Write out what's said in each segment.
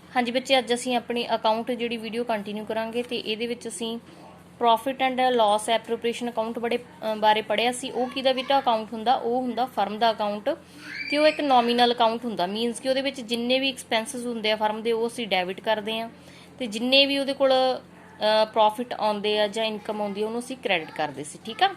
हाँ जी बच्चे, अज असीं अपनी अकाउंट जी वीडियो कंटिन्यू करांगे तो ये असीं profit and loss appropriation account बड़े बारे पढ़िया सी। वो किहदा बेटा अकाउंट हुंदा, वो हुंदा फर्म का अकाउंट तो वो एक नॉमीनल अकाउंट हुंदा। मीनस कि वो जिन्ने भी एक्सपेंसिस हुंदे आ फर्म के वो असीं डेबिट करते हैं तो जिन्ने भी वो कोल प्रॉफिट आउंदे आ जां इनकम आउंदी उहनूं असीं क्रैडिट करदे सी। ठीक आ।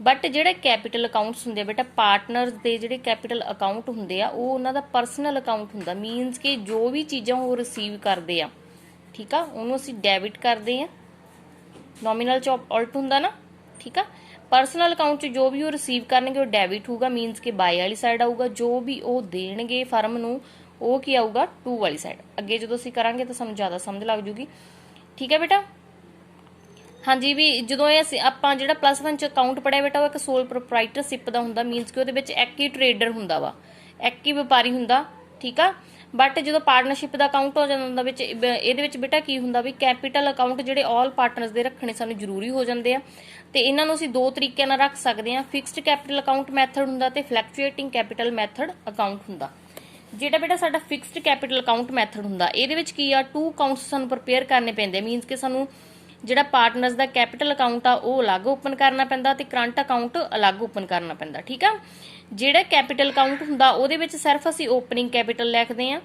बट जिहड़े कैपीटल अकाउंट्स हुंदे बेटा पार्टनर्स के जिहड़े कैपीटल अकाउंट हुंदे आ वो उन्हां दा परसनल अकाउंट हुंदा। मीनस कि जो भी चीज़ां वो रिसीव करदे आ, ठीक आ, उहनूं असीं डेबिट करदे आ। नॉमीनल च उल्ट हुंदा ना, ठीक आ। परसनल अकाउंट च जो भी वो रिसीव करनगे वो डेबिट होगा, मीनस कि बाय वाली साइड आऊगा। जो भी वो देणगे फर्म नूं वो की आऊगा टू वाली साइड। अगे जो असीं करांगे तो सानूं ज़्यादा समझ लग जूगी। ठीक है बेटा। हाँ जी, भी जो ਆਪਾਂ ਜਿਹੜਾ ਪਲੱਸ 1 ਚ ਅਕਾਊਂਟ ਪੜਿਆ ਬੇਟਾ ਉਹ ਇੱਕ ਸੋਲ ਪ੍ਰੋਪਰਾਈਟਰਸ਼ਿਪ ਦਾ ਹੁੰਦਾ। ਮੀਨਸ ਕਿ ਉਹਦੇ ਵਿੱਚ ਇੱਕ ਹੀ ਟਰੇਡਰ ਹੁੰਦਾ ਵਾ, ਇੱਕ ਹੀ ਵਪਾਰੀ ਹੁੰਦਾ। ਠੀਕ ਆ। ਬਟ ਜਦੋਂ ਪਾਰਟਨਰਸ਼ਿਪ ਦਾ ਅਕਾਊਂਟ ਹੋ ਜਾਂਦਾ ਵਿੱਚ ਇਹਦੇ ਵਿੱਚ ਬੇਟਾ ਕੀ ਹੁੰਦਾ ਵੀ ਕੈਪੀਟਲ ਅਕਾਊਂਟ ਜਿਹੜੇ ਆਲ ਪਾਰਟਨਰਸ ਦੇ ਰੱਖਣੇ ਸਾਨੂੰ ਜ਼ਰੂਰੀ ਹੋ ਜਾਂਦੇ ਆ ਤੇ ਇਹਨਾਂ ਨੂੰ ਅਸੀਂ ਦੋ ਤਰੀਕਿਆਂ ਨਾਲ ਰੱਖ ਸਕਦੇ ਆ। ਫਿਕਸਡ ਕੈਪੀਟਲ ਅਕਾਊਂਟ ਮੈਥਡ ਹੁੰਦਾ ਤੇ ਫਲਕਚੁਏਟਿੰਗ ਕੈਪੀਟਲ ਮੈਥਡ ਅਕਾਊਂਟ ਹੁੰਦਾ। ਜਿਹੜਾ ਬੇਟਾ ਸਾਡਾ ਫਿਕਸਡ ਕੈਪੀਟਲ ਅਕਾਊਂਟ ਮੈਥਡ ਹੁੰਦਾ ਇਹਦੇ ਵਿੱਚ ਕੀ ਆ, ਟੂ ਅਕਾਊਂਟਸ ਸਾਨੂੰ ਪ੍ਰਪੇਅਰ ਕਰਨੇ ਪੈਂਦੇ। ਮੀਨਸ ਕਿ ਸਾਨੂੰ ਜਿਹੜਾ ਪਾਰਟਨਰਸ ਦਾ ਕੈਪੀਟਲ ਅਕਾਊਂਟ ਆ ਉਹ ਅਲੱਗ ਓਪਨ ਕਰਨਾ ਪੈਂਦਾ ਤੇ ਕਰੰਟ ਅਕਾਊਂਟ ਅਲੱਗ ਓਪਨ ਕਰਨਾ ਪੈਂਦਾ। ਠੀਕ ਆ। ਜਿਹੜਾ ਕੈਪੀਟਲ ਅਕਾਊਂਟ ਹੁੰਦਾ ਉਹਦੇ ਵਿੱਚ ਸਿਰਫ ਅਸੀਂ ਓਪਨਿੰਗ ਕੈਪੀਟਲ ਲਿਖਦੇ ਆ।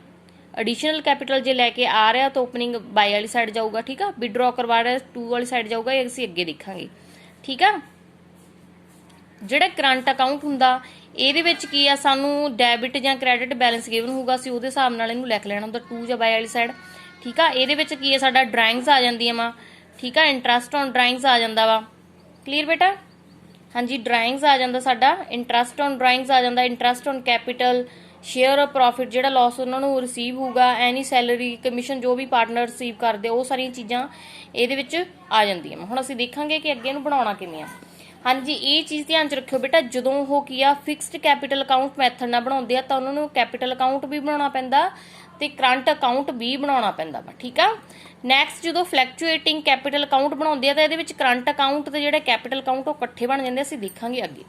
ਐਡੀਸ਼ਨਲ ਕੈਪੀਟਲ ਜੇ ਲੈ ਕੇ ਆ ਰਿਹਾ ਤਾਂ ਓਪਨਿੰਗ ਬਾਈ ਵਾਲੀ ਸਾਈਡ ਜਾਊਗਾ। ਠੀਕ ਆ। ਵਿਡਰੋ ਕਰਵਾ ਰਿਹਾ ਟੂ ਵਾਲੀ ਸਾਈਡ ਜਾਊਗਾ, ਇਹ ਅਸੀਂ ਅੱਗੇ ਦੇਖਾਂਗੇ। ਠੀਕ ਆ। ਜਿਹੜਾ ਕਰੰਟ ਅਕਾਊਂਟ ਹੁੰਦਾ ਇਹਦੇ ਵਿੱਚ ਕੀ ਆ, ਸਾਨੂੰ ਡੈਬਿਟ ਜਾਂ ਕ੍ਰੈਡਿਟ ਬੈਲੈਂਸ ਗਿਵਨ ਹੋਊਗਾ, ਅਸੀਂ ਉਹਦੇ ਹਿਸਾਬ ਨਾਲ ਇਹਨੂੰ ਲਿਖ ਲੈਣਾ ਹੁੰਦਾ ਟੂ ਜਾਂ ਬਾਈ ਵਾਲੀ ਸਾਈਡ। ਠੀਕ ਆ। ਇਹਦੇ ਵਿੱਚ ਕੀ ਆ, ਸਾਡਾ ਡਰਾਇੰਗਸ ਆ ਜਾਂਦੀਆਂ ਵਾ। ठीक है। इंटरस्ट ऑन ड्राइंग्स आ जाता वा। क्लीयर बेटा। हाँ जी, ड्राइंग्स आ जाता साडा, इंटरस्ट ऑन ड्राइंग्स आ जाता, interest on capital, share of profit जो लॉस उन्होंने रिसीव होगा, एनी सैलरी कमीशन जो भी पार्टनर रिसीव करते वो सारिया चीज़ां ये आ जांदियां। हुण असीं देखांगे कि अगे इहनूं बनाउणा किवें आ। हाँ जी, ये चीज़ ध्यान च रखियो बेटा, जदों वो की आ फिक्सड कैपीटल अकाउंट मैथड नाल बनाउंदे आ तां उन्हां नूं कैपीटल अकाउंट भी बनाउणा पैंदा ते करंट अकाउंट भी बनाउणा पैंदा वा। ठीक आ। नैक्सट जो फ्लैक्चुएटिंग कैपीटल अकाउंट बनाउंदे आ तां इहदे विच करंट अकाउंट ते जिहड़े कैपीटल अकाउंट वो इकट्ठे बन जांदे। असीं देखांगे अगे।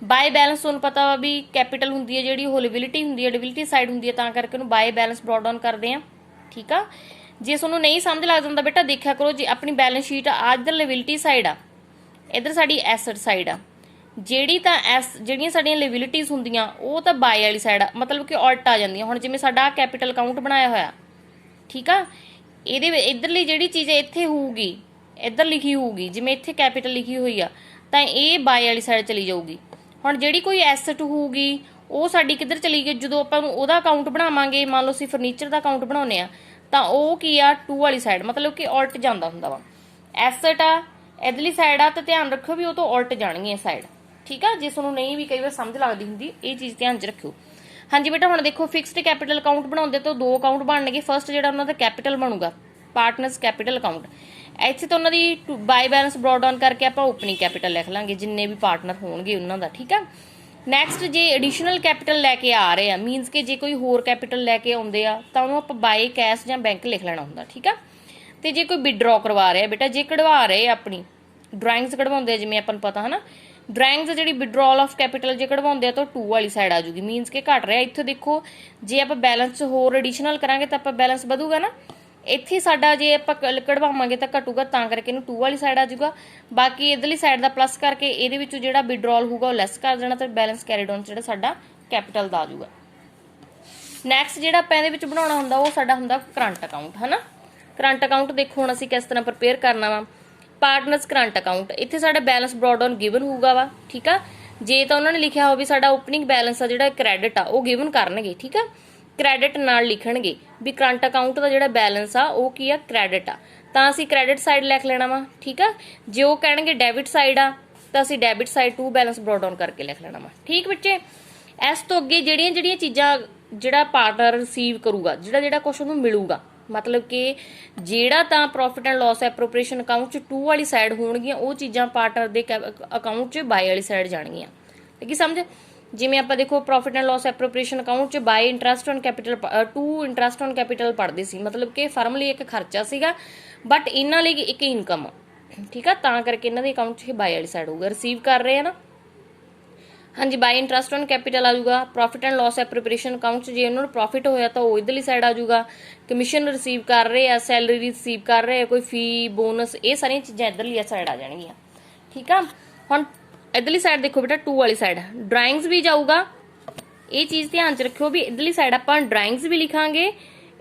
बाय बैलेंस तुहानूं पता वा भी कैपीटल हुंदी है जिहड़ी वो लिबिलिटी हुंदी है, लिबिलिटी साइड हुंदी है, तां करके उहनूं बाय बैलेंस ब्रॉट डाउन करदे आ। ठीक आ। जे तुहानूं नहीं समझ लग जांदा बेटा देखिया करो, जे अपनी बैलेंस शीट आ इधर लिबिलिटी साइड आ, इधर साडी एसेट साइड आ, ਜਿਹੜੀ ਤਾਂ ਜਿਹੜੀਆਂ ਸਾਡੀਆਂ ਲਿਬਿਲਿਟੀਜ਼ ਹੁੰਦੀਆਂ ਉਹ ਤਾਂ ਬਾਈ ਵਾਲੀ ਸਾਈਡ ਆ, ਮਤਲਬ ਕਿ ਉਲਟ ਆ ਜਾਂਦੀਆਂ। ਹੁਣ ਜਿਵੇਂ ਸਾਡਾ ਕੈਪੀਟਲ ਅਕਾਊਂਟ ਬਣਾਇਆ ਹੋਇਆ, ਠੀਕ ਆ, ਇਹਦੇ ਇਧਰਲੀ ਜਿਹੜੀ ਚੀਜ਼ ਇੱਥੇ ਹੋਊਗੀ ਇੱਧਰ ਲਿਖੀ ਹੋਊਗੀ, ਜਿਵੇਂ ਇੱਥੇ ਕੈਪੀਟਲ ਲਿਖੀ ਹੋਈ ਆ ਤਾਂ ਇਹ ਬਾਈ ਵਾਲੀ ਸਾਈਡ ਚਲੀ ਜਾਊਗੀ। ਹੁਣ ਜਿਹੜੀ ਕੋਈ ਐਸਟ ਹੋਊਗੀ ਉਹ ਸਾਡੀ ਕਿੱਧਰ ਚਲੀ ਗਈ, ਜਦੋਂ ਆਪਾਂ ਉਹਦਾ ਅਕਾਊਂਟ ਬਣਾਵਾਂਗੇ, ਮੰਨ ਲਓ ਅਸੀਂ ਫਰਨੀਚਰ ਦਾ ਅਕਾਊਂਟ ਬਣਾਉਂਦੇ ਆ ਤਾਂ ਉਹ ਕੀ ਆ ਟੂ ਵਾਲੀ ਸਾਈਡ, ਮਤਲਬ ਕਿ ਉਲਟ ਜਾਂਦਾ ਹੁੰਦਾ ਵਾ। ਐਸਟ ਆ ਇਧਰਲੀ ਸਾਈਡ ਆ ਤਾਂ ਧਿਆਨ ਰੱਖਿਓ ਵੀ ਉਹ ਤੋਂ ਉਲਟ ਜਾਣਗੀਆਂ ਸਾਈਡ। ठीक है। जे तुहानूं नहीं भी कई बार समझ लगती होंगी ये चीज़ ध्यान च रखियो। हाँ जी बेटा, हुण देखो फिक्सड कैपीटल अकाउंट बनाउंदे तो दो अकाउंट बनणगे। फस्ट जिहड़ा उन्हां दा कैपीटल बनूगा पार्टनर्स कैपीटल अकाउंट, इत्थे तो उन्हां दी बाय बैलेंस ब्रॉट डाउन करके आपां ओपनिंग कैपीटल लिख लांगे जिन्ने भी पार्टनर होणगे उन्हां दा। ठीक है। नैक्सट जे एडिशनल कैपीटल लैके आ रहे हैं, मीनस कि जे कोई होर कैपीटल लैके आउंदे आ तां उहनूं आपां बाय कैश जां बैंक लिख लेना हुंदा। ठीक है। तो जे कोई विड्रॉ करवा रहे बेटा, जे कढवा रहे अपनी ड्राइंग्स कढवाउंदे जिवें आपां नूं पता है ना, ड्राइंग्स जी विड्रॉल ऑफ कैपीटल जो कढवाउंदे तो टू वाली साइड आ जूगी। मीनस कि घट रहा इत्थे देखो, जे आप बैलेंस होर एडिशनल करांगे तो आप बैलेंस वधूगा ना, इत्थे साडा जे आप कढवावांगे तो घटूगा, तां करके इहनूं टू वाली साइड आ जूगा। बाकी इधरली साइड का प्लस करके इहदे विचों जिहड़ा विड्रॉल होगा लैस कर देना तो बैलेंस कैरीड ऑन जिहड़ा साडा कैपीटल दा आ जूगा। नैक्सट जिहड़ा आपां इहदे विच बनाउणा हुंदा वो साडा हुंदा करंट अकाउंट है ना। करंट अकाउंट देखो हुण असीं किस तरह प्रिपेयर करना वा। पार्टनर्स करंट अकाउंट इत्थे साडा बैलेंस ब्रॉट डाउन गिवन होगा वा। ठीक आ। जे तो उन्होंने लिखा हो भी साडा ओपनिंग बैलेंस आ जिहड़ा क्रेडिट आ वो गिवन करनगे। ठीक आ। क्रेडिट नाल लिखणगे भी करंट अकाउंट का जिहड़ा बैलेंस आ वो की आ क्रेडिट आ, तां असीं क्रेडिट साइड लिख लेना वा। ठीक आ। जे वो कहणगे डेबिट साइड आ तां असीं debit side to balance brought down करके लिख लेना वा। ठीक बच्चे। इस तो अगे जिहड़ियां जिहड़ियां चीज़ां जिहड़ा पार्टनर रिसीव करूगा, जिहड़ा जिहड़ा कुछ उहनूं मिलूगा, मतलब कि ਜਿਹੜਾ ਤਾਂ profit and loss appropriation account च टू वाली साइड होणगीਆਂ ਉਹ ਚੀਜ਼ਾਂ ਪਾਰਟਨਰ ਦੇ ਅਕਾਊਂਟ 'ਚ ਬਾਈ ਵਾਲੀ ਸਾਈਡ ਜਾਣਗੀਆਂ। ਠੀਕ ਸਮਝ। ਜਿਵੇਂ ਆਪਾਂ ਦੇਖੋ profit and loss appropriation account 'ਚ by interest on capital to interest on capital पढ़ਦੇ ਸੀ, मतलब कि फर्म ਲਈ ਇੱਕ ਖਰਚਾ ਸੀਗਾ बट ਇਹਨਾਂ ਲਈ ਇੱਕ ਇਨਕਮ। ਠੀਕ ਆ, ਤਾਂ ਕਰਕੇ ਇਹਨਾਂ ਦੇ ਅਕਾਊਂਟ 'ਚ ਬਾਈ ਵਾਲੀ ਸਾਈਡ ਹੋਊਗਾ, ਰਿਸੀਵ ਕਰ ਰਹੇ ਆ ਨਾ। हाँ जी, बाय इंटरस्ट ऑन कैपिटल आ जाऊगा। Profit and loss appropriation account 'ਚ ਜੇ ਉਹਨਾਂ ਨੂੰ ਪ੍ਰੋਫਿਟ ਹੋਇਆ ਤਾਂ ਉਹ ਇਧਰਲੀ ਸਾਈਡ ਆ ਜਾਊਗਾ। ਕਮਿਸ਼ਨ ਰਿਸੀਵ ਕਰ ਰਹੇ ਆ, ਸੈਲਰੀ ਰਿਸੀਵ ਕਰ ਰਹੇ ਆ, ਕੋਈ ਫੀ ਬੋਨਸ, ਇਹ ਸਾਰੀਆਂ ਚੀਜ਼ਾਂ ਇਧਰਲੀ ਸਾਈਡ ਆ ਜਾਣਗੀਆਂ। ਠੀਕ ਆ, ਹੁਣ ਇਧਰਲੀ ਸਾਈਡ ਦੇਖੋ ਬੇਟਾ 2 ਵਾਲੀ ਸਾਈਡ ਡਰਾਇੰਗਸ ਵੀ ਜਾਊਗਾ। ਇਹ ਚੀਜ਼ ਧਿਆਨ 'ਚ ਰੱਖਿਓ ਵੀ ਇਧਰਲੀ ਸਾਈਡ ਆਪਾਂ ਡਰਾਇੰਗਸ ਵੀ ਲਿਖਾਂਗੇ,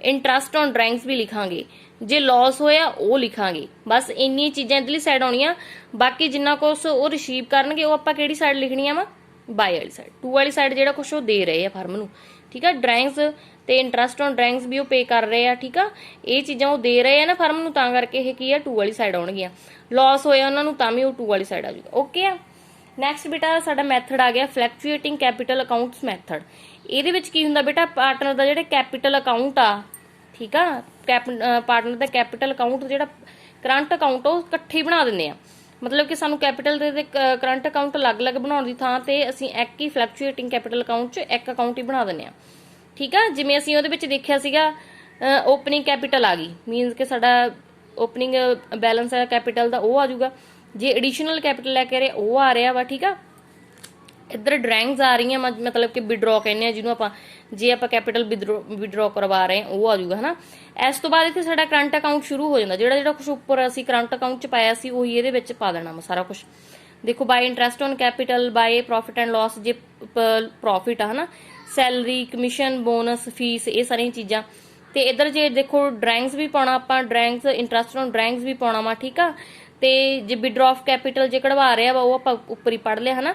ਇੰਟਰਸਟ ਔਨ ਡਰਾਇੰਗਸ ਵੀ ਲਿਖਾਂਗੇ, ਜੇ ਲਾਸ ਹੋਇਆ ਉਹ ਲਿਖਾਂਗੇ। ਬਸ ਇੰਨੀ ਚੀਜ਼ਾਂ ਇਧਰਲੀ ਸਾਈਡ ਆਉਣੀਆਂ। ਬਾਕੀ ਜਿੰਨਾ ਕੁਛ ਉਹ ਰਿਸੀਵ ਕਰਨਗੇ ਉਹ ਆਪਾਂ ਕਿਹੜੀ ਸਾਈਡ ਲਿਖਣੀਆਂ ਵਾ, ਬਾਈ ਵਾਲੀ ਸਾਈਡ। 2 ਵਾਲੀ ਸਾਈਡ ਜਿਹੜਾ ਕੁਛ ਉਹ ਦੇ ਰਹੇ ਆ ਫਰਮ ਨੂੰ। ਠੀਕ ਆ, ਡਰਾਇੰਗਸ ਤੇ ਇੰਟਰਸਟ ਔਨ ਡਰਾਇੰਗਸ ਵੀ ਉਹ ਪੇ ਕਰ ਰਹੇ ਆ। ਠੀਕ ਆ, ਇਹ ਚੀਜ਼ਾਂ ਉਹ ਦੇ ਰਹੇ ਆ ਨਾ ਫਰਮ ਨੂੰ, ਤਾਂ ਕਰਕੇ ਇਹ ਕੀ ਆ 2 ਵਾਲੀ ਸਾਈਡ ਆਉਣਗੀਆਂ। ਲਾਸ ਹੋਇਆ ਉਹਨਾਂ ਨੂੰ ਤਾਂ ਵੀ ਉਹ 2 ਵਾਲੀ ਸਾਈਡ ਆ ਜਾਊਗਾ। ਓਕੇ ਆ। ਨੈਕਸਟ ਬੇਟਾ ਸਾਡਾ ਮੈਥਡ ਆ ਗਿਆ ਫਲਕਚੁਏਟਿੰਗ ਕੈਪੀਟਲ ਅਕਾਊਂਟਸ ਮੈਥਡ। ਇਹਦੇ ਵਿੱਚ ਕੀ ਹੁੰਦਾ ਬੇਟਾ, ਪਾਰਟਨਰ ਦਾ ਜਿਹੜਾ ਕੈਪੀਟਲ ਅਕਾਊਂਟ ਆ, ਠੀਕ ਆ, ਪਾਰਟਨਰ ਦਾ ਕੈਪੀਟਲ ਅਕਾਊਂਟ ਜਿਹੜਾ ਕਰੰਟ ਅਕਾਊਂਟ ਉਹ ਇਕੱਠੇ ਬਣਾ ਦਿੰਦੇ ਆ। ਮਤਲਬ ਕਿ ਸਾਨੂੰ ਕੈਪੀਟਲ ਦੇ ਕਰੰਟ ਅਕਾਊਂਟ ਅਲੱਗ-ਅਲੱਗ ਬਣਾਉਣ ਦੀ ਥਾਂ ਤੇ ਅਸੀਂ ਇੱਕ ਹੀ ਫਲਕਚੁਏਟਿੰਗ ਕੈਪੀਟਲ ਅਕਾਊਂਟ 'ਚ ਇੱਕ ਅਕਾਊਂਟ ਹੀ ਬਣਾ ਦਿੰਦੇ ਆ। ਠੀਕ ਆ, ਜਿਵੇਂ ਅਸੀਂ ਉਹਦੇ ਵਿੱਚ ਦੇਖਿਆ ਸੀਗਾ ਓਪਨਿੰਗ ਕੈਪੀਟਲ ਆ ਗਈ, ਮੀਨਸ ਕਿ ਸਾਡਾ ਓਪਨਿੰਗ ਬੈਲੈਂਸ ਹੈ ਕੈਪੀਟਲ ਦਾ, ਉਹ ਆ ਜਾਊਗਾ। ਜੇ ਐਡੀਸ਼ਨਲ ਕੈਪੀਟਲ ਲੈ ਕੇ ਉਹ ਆ ਰਿਹਾ ਵਾ। ਠੀਕ ਆ, ਇੱਧਰ ਡਰਾਇੰਗਸ ਆ ਰਹੀਆਂ, ਮਤਲਬ ਕਿ ਵਿਡਰੋ ਕਹਿੰਦੇ ਆ ਜਿਹਨੂੰ ਆਪਾਂ, ਜੇ ਆਪਾਂ ਕੈਪੀਟਲ ਵਿਡਰੋ ਕਰਵਾ ਰਹੇ ਹਾਂ ਉਹ ਆ ਜਾਊਗਾ ਹਨਾ। ਇਸ ਤੋਂ ਬਾਅਦ ਇੱਥੇ ਸਾਡਾ ਕਰੰਟ ਅਕਾਊਂਟ ਸ਼ੁਰੂ ਹੋ ਜਾਂਦਾ। ਜਿਹੜਾ ਕੁਝ ਉੱਪਰ ਅਸੀਂ ਕਰੰਟ ਅਕਾਊਂਟ 'ਚ ਪਾਇਆ ਸੀ ਉਹੀ ਇਹਦੇ ਵਿੱਚ ਪਾ ਦੇਣਾ ਵਾ ਸਾਰਾ ਕੁਝ। ਦੇਖੋ by interest on capital, by profit and loss ਜੇ ਪ੍ਰੋਫਿਟ ਆ ਹਨਾ, ਸੈਲਰੀ, ਕਮਿਸ਼ਨ, ਬੋਨਸ, ਫੀਸ, ਇਹ ਸਾਰੀਆਂ ਚੀਜ਼ਾਂ। ਤੇ ਇੱਧਰ ਜੇ ਦੇਖੋ ਡਰਾਇੰਗਸ ਵੀ ਪਾਉਣਾ ਆਪਾਂ, ਡਰਾਇੰਗਸ ਇੰਟਰਸਟ ਔਨ ਡਰਾਇੰਗਸ ਵੀ ਪਾਉਣਾ ਵਾ। ਠੀਕ ਆ, ਤੇ ਜੇ ਵਿਡਰੋ ਆਫ ਕੈਪੀਟਲ ਜੇ ਕਢਵਾ ਰਿਹਾ ਵਾ ਉਹ ਆਪਾਂ ਉੱਪਰ ਹੀ ਪੜ੍ਹ ਲਿਆ ਹਨਾ।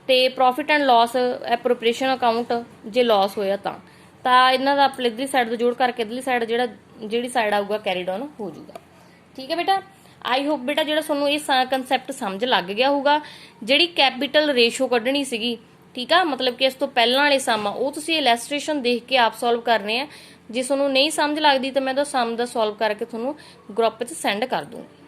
ਤੇ ਪ੍ਰੋਫਿਟ ਐਂਡ ਲਾਸ ਐਪਰੋਪ੍ਰੀਏਸ਼ਨ ਅਕਾਊਂਟ ਜੇ ਲਾਸ ਹੋਇਆ ਤਾਂ ਇਹਨਾਂ ਦਾ ਆਪਾਂ ਇਧਰਲੀ ਸਾਈਡ ਤੋਂ ਜੋੜ ਕਰਕੇ ਇਧਰਲੀ ਸਾਈਡ ਜਿਹੜੀ ਸਾਈਡ ਆਊਗਾ ਕੈਰੀਡ ਔਨ ਹੋ ਜਾਊਗਾ। ਠੀਕ ਹੈ ਬੇਟਾ, ਆਈ ਹੋਪ ਬੇਟਾ ਜਿਹੜਾ ਤੁਹਾਨੂੰ ਇਹ ਕਨਸੈਪਟ ਸਮਝ ਲੱਗ ਗਿਆ ਹੋਊਗਾ। ਜਿਹੜੀ ਕੈਪੀਟਲ ਰੇਸ਼ੋ ਕੱਢਣੀ ਸੀਗੀ, ਠੀਕ ਆ, ਮਤਲਬ ਕਿ ਇਸ ਤੋਂ ਪਹਿਲਾਂ ਵਾਲੇ ਸਮ ਆ ਉਹ ਤੁਸੀਂ ਇਲੈਸਟ੍ਰੇਸ਼ਨ ਦੇਖ ਕੇ ਆਪ ਸੋਲਵ ਕਰਨੇ ਆ। ਜੇ ਤੁਹਾਨੂੰ ਨਹੀਂ ਸਮਝ ਲੱਗਦੀ ਤਾਂ ਮੈਂ ਤਾਂ ਸਮ ਦਾ ਸੋਲਵ ਕਰਕੇ ਤੁਹਾਨੂੰ ਗਰੁੱਪ 'ਚ ਸੈਂਡ ਕਰ ਦੂੰਗੀ।